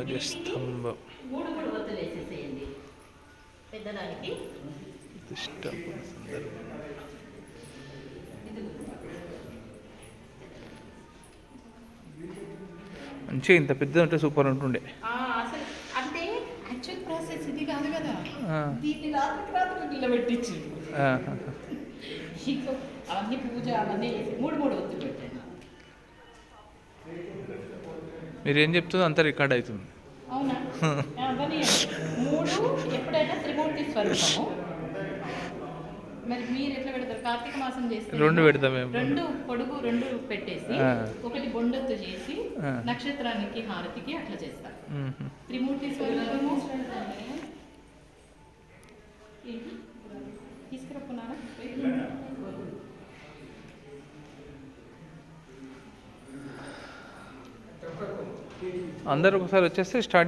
ధ్వజస్తంభం మూడు మూడు ఒత్తులు వేసేసేయండి పెద్దదానికి. ప్రతిష్టాపన సందర్భం మంచిగా ఇంత పెద్ద ఉంటే సూపర్ ఉంటుండే. అసలు అంటే యాక్చువల్ ప్రాసెస్ ఇది కాదు కదా, దీన్ని రాత్రికి నిలబెట్టించు. అవన్నీ పూజ అవన్నీ మూడు మూడు ఒత్తులు పెట్టండి. మీరేం చెప్తుందో అంతా రికార్డ్ అవుతుంది. అవునా? అవన్నీ మూడు ఎప్పుడైనా త్రిమూర్తి స్వరూపము. మరి మీరు ఎట్లా పెడతారు? కార్తీక మాసం చేస్తే రెండు పెడతాం. రెండు పొడుగు రెండు పెట్టేసి ఒకటి బొండొత్తు చేసి నక్షత్రానికి హారతికి అట్లా చేస్తారు. త్రిమూర్తి స్వరూపము తీసుకురప్పున్నారా? అందరు ఒకసారి వచ్చేస్తే స్టార్ట్.